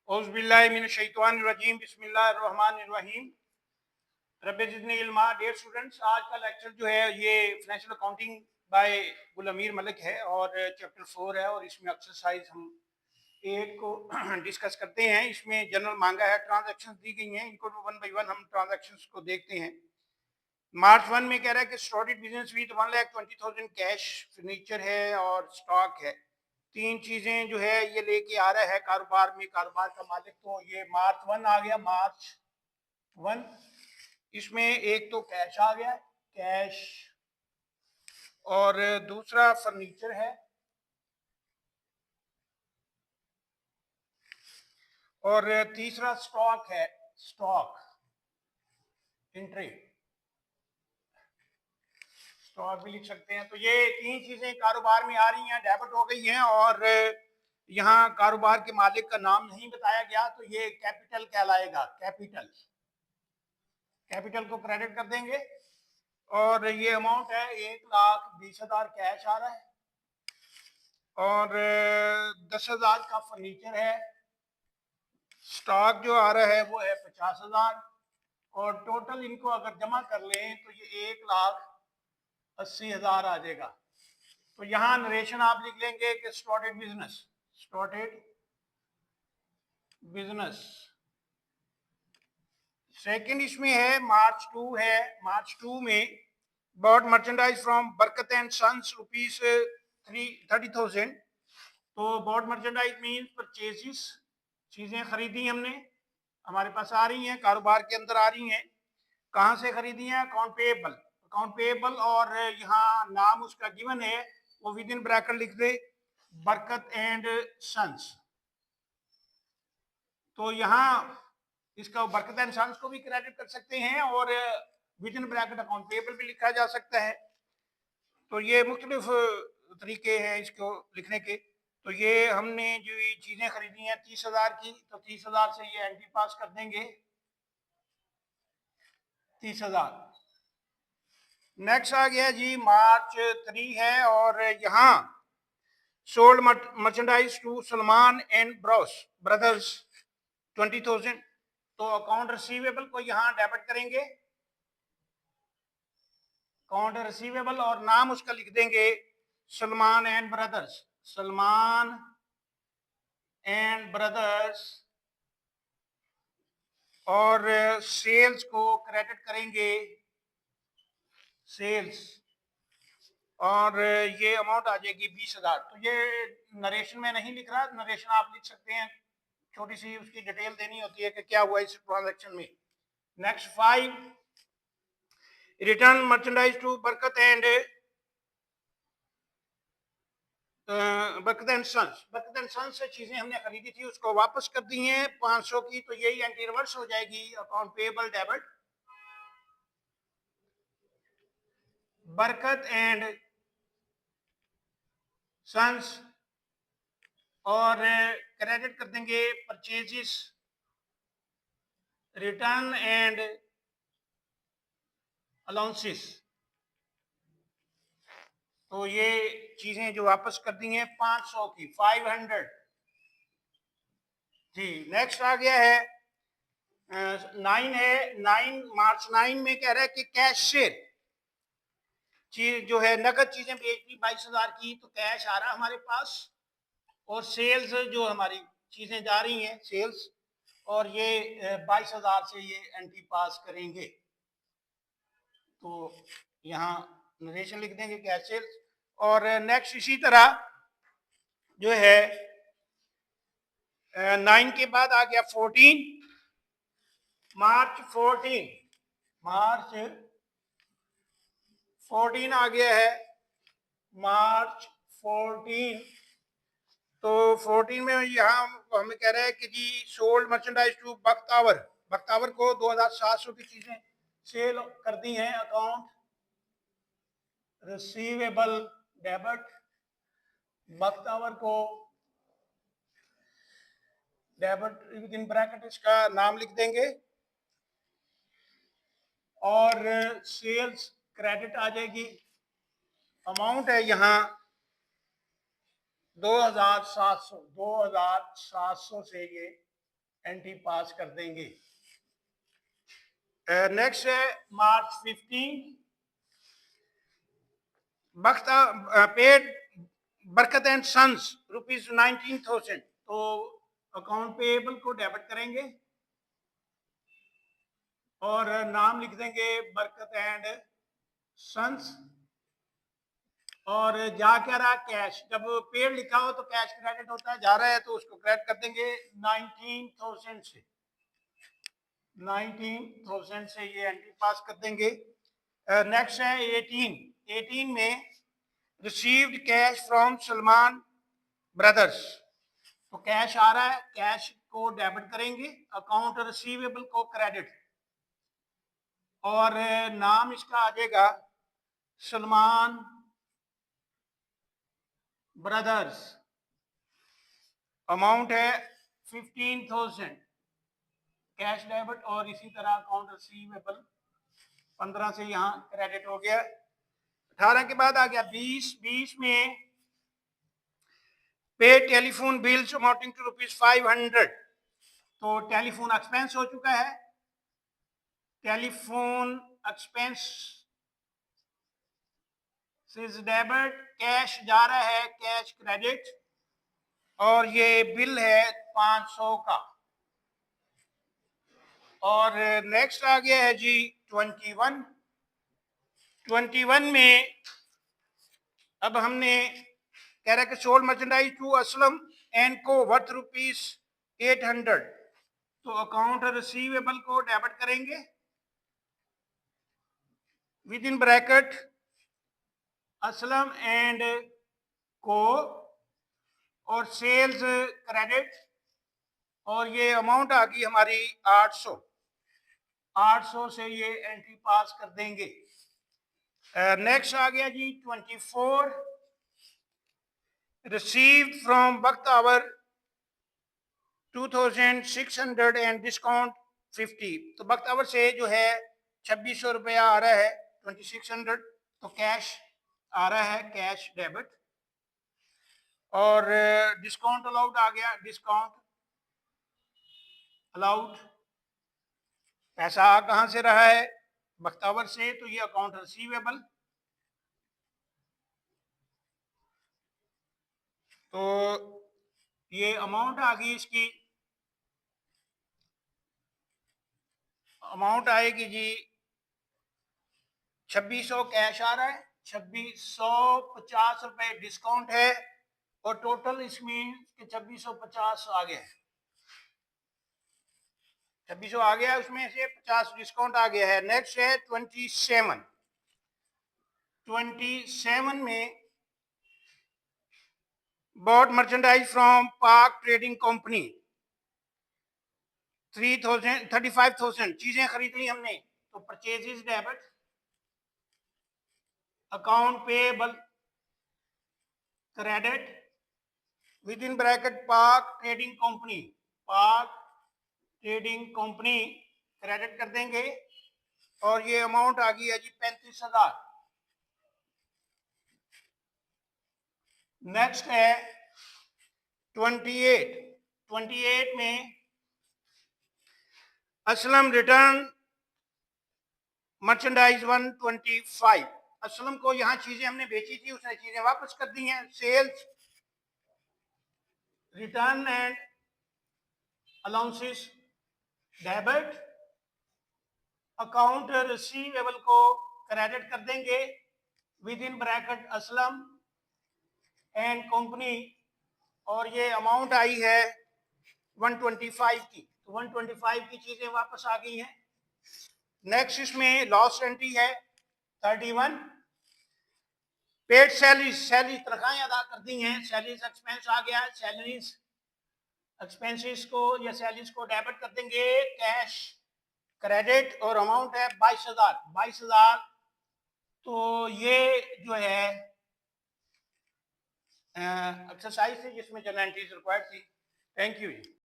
औज़ुबिल्लाहिमिनश्शैतानिर्रजीम बिस्मिल्लाहिर्रहमानिर्रहीम rabbi ज़िदनी इल्मा। Dear students, आज का लेक्चर जो है ये financial accounting bye Gulmir Malik है और चैप्टर 4 है और इसमें एक्सरसाइज हम 8 को डिस्कस करते हैं। इसमें जनरल मांगा है, ट्रांजैक्शंस दी गई हैं, इनको वन बाय वन हम ट्रांजैक्शंस को देखते हैं। मार्च 1 में कह रहा है कि started business with 1,20,000 cash, furniture है और स्टॉक है। तीन चीजें जो है ये लेके आ रहा है कारोबार में, कारोबार का मालिक। तो ये मार्च 1 आ गया, मार्च 1। इसमें एक तो कैश आ गया, कैश, और दूसरा फर्नीचर है और तीसरा स्टॉक है, स्टॉक एंट्री, स्टॉक भी लिख सकते हैं। तो ये तीन चीजें कारोबार में आ रही हैं, डेबिट हो गई हैं और यहाँ कारोबार के मालिक का नाम नहीं बताया गया, तो ये कैपिटल कहलाएगा। कैपिटल, कैपिटल को क्रेडिट कर देंगे और ये अमाउंट है 1,20,000 कैश आ रहा है और 10,000 का फर्नीचर है। स्टॉक जो आ रहा है वो है 50,000 और टोटल इनको अगर जमा कर लें तो ये 1,80,000 आ जाएगा। तो यहाँ नरेशन आप लिख लेंगे कि started business, started business. Second इसमें है मार्च 2 है, मार्च 2 में बॉट मर्चेंडाइज फ्रॉम बरकत एंड सन्स रुपीज 30,000। तो बॉट मर्चेंडाइज मीन्स परचेजेस, चीजें खरीदी हमने, हमारे पास आ रही हैं, कारोबार के अंदर आ रही हैं। कहाँ से खरीदी हैं? अकाउंट पेएबल, अकाउंट पेएबल, और यहाँ नाम उसका गिवन है वो विद इन ब्रैकेट लिख दे, बरकत एंड सन्स। तो यहाँ इसका बरकत एंड सन्स को भी क्रेडिट कर सकते हैं और with in bracket account payable भी लिखा जा सकता है। तो ये मुख्तलिफ तरीके हैं इसको लिखने के। तो ये हमने जो ये चीज़ें खरीदी हैं 30,000 की, तो 30,000 से ये एंट्री पास कर देंगे, 30,000। नेक्स्ट आ गया जी मार्च 3 है और यहाँ sold merchandise to Salman and brothers 20,000। तो अकाउंट रिसीवेबल को यहाँ डेबिट करेंगे, अकाउंट रिसीवेबल, और नाम उसका लिख देंगे Salman and brothers, Salman and brothers, और सेल्स को क्रेडिट करेंगे, सेल्स, और ये अमाउंट आ जाएगी 20,000। तो ये नरेशन में नहीं लिख रहा, नरेशन आप लिख सकते हैं, छोटी सी उसकी डिटेल देनी होती है कि क्या हुआ इस ट्रांजैक्शन में। नेक्स्ट 5, रिटर्न मर्चेंडाइज टू बरकत एंड बरकत एंड सन्स, बरकत एंड सन्स से चीजें हमने खरीदी थी उसको वापस कर दी हैं 500 की, तो यही एंटी रिवर्स हो जाएगी, अकाउंट पेएबल डेबिट, बरकत एंड सन्स, और क्रेडिट कर देंगे परचेजेस, रिटर्न एंड अलाउंसेस। तो ये चीजें जो वापस कर दी हैं 500 की, 500 जी। नेक्स्ट आ गया है 9 है, 9 मार्च 9 में कह रहा है कि कैश शेयर, चीज जो है नकद चीजें बेचनी 22,000 की, तो कैश आ रहा है हमारे पास, और सेल्स जो हमारी चीजें जा रही हैं सेल्स, और ये 22,000 से ये एंट्री पास करेंगे। तो यहाँ नरेशन लिख देंगे कैश सेल्स। और नेक्स्ट इसी तरह जो है 9 के बाद आ गया 14, मार्च 14, मार्च 14 आ गया है, मार्च 14। तो 14 में यहाँ हमें कह रहा है कि जी sold merchandise to Bakhtawar, Bakhtawar को 2,700 की चीजें सेल कर दी हैं, अकाउंट रिसीवेबल डेबिट, बख्तावर को डेबिट विद इन ब्रैकेट इसका नाम लिख देंगे, और सेल्स क्रेडिट आ जाएगी। अमाउंट है यहाँ 2,700, 2,700 से ये एंट्री पास कर देंगे। नेक्स्ट है मार्च 15, पेड बरकत एंड सन्स ₹19,000। तो अकाउंट पेएबल को डेबिट करेंगे और नाम लिख देंगे बरकत एंड सन्स, और जा क्या रहा कैश। जब पेड लिखा हो तो कैश क्रेडिट होता है, जा रहा है तो उसको क्रेडिट कर देंगे 19,000 से। 19,000 से ये एंट्री पास कर देंगे। नेक्स्ट है 18 में received cash from Salman brothers. तो कैश आ रहा है, कैश को डेबिट करेंगे, अकाउंट रिसीवेबल को क्रेडिट, और नाम इसका आ जाएगा सलमान ब्रदर्स। अमाउंट है 15,000 कैश डेबिट, और इसी तरह अकाउंट रिसीवेबल 15 से यहाँ क्रेडिट हो गया। 18 के बाद आ गया 20 में पे टेलीफोन बिल्स अमाउंटिंग टू ₹500। तो टेलीफोन एक्सपेंस हो चुका है, टेलीफोन एक्सपेंस डेबिट, कैश जा रहा है, कैश क्रेडिट, और ये बिल है 500 का। और नेक्स्ट आ गया है जी 21 में अब हमने कह रहा है कि sold merchandise to Aslam and को वर्थ ₹800। तो अकाउंट रिसीवेबल को डेबिट करेंगे, with in bracket Aslam and को, और सेल्स क्रेडिट, और ये अमाउंट आ गई हमारी 800 से ये एंट्री पास कर देंगे। नेक्स्ट आ गया जी 24, received from Bakhtawar 2,600 and discount 50। तो बख्तावर से जो है 2600 रुपया आ रहा है, 2600, तो कैश आ रहा है, कैश डेबिट, और डिस्काउंट अलाउड आ गया, डिस्काउंट अलाउड। पैसा आ कहाँ से रहा है, बख्तावर से, तो ये अकाउंट रिसीवेबल। तो ये अमाउंट आ गई, इसकी अमाउंट आएगी जी 2600 कैश आ रहा है, 2650 रुपए डिस्काउंट है, और टोटल इसमें 2650 आ गया है। 2600 आ गया है, उसमें से 50 डिस्काउंट आ गया है। नेक्स्ट है 27 में बॉट मर्चेंडाइज फ्रॉम पाक ट्रेडिंग कंपनी 35,000 चीजें खरीद ली हमने, तो purchases debit, account payable credit, with in bracket पाक ट्रेडिंग कंपनी क्रेडिट कर देंगे, और ये अमाउंट आ गई है जी 35,000। नेक्स्ट है 28 में असलम रिटर्न मर्चेंडाइज 125। असलम को यहाँ चीजें हमने बेची थी, उसने चीजें वापस कर दी हैं। Sales return and allowances debit, account receivable को क्रेडिट कर देंगे, with in bracket Aslam and company, और ये अमाउंट आई है 125 की। तो 125 की चीजें वापस आ गई हैं। नेक्स्ट इसमें लॉस एंट्री है 31, पेड सैलरीज तनख्वाहें अदा कर दी हैं, सैलरीज एक्सपेंस आ गया है, सैलरीज एक्सपेंसेस को या सैलरीज को डेबिट कर देंगे, कैश क्रेडिट, और अमाउंट है 22,000। तो ये जो है एक्सरसाइज थी जिसमें जनरल एंट्रीज रिक्वायर्ड थी। Thank you.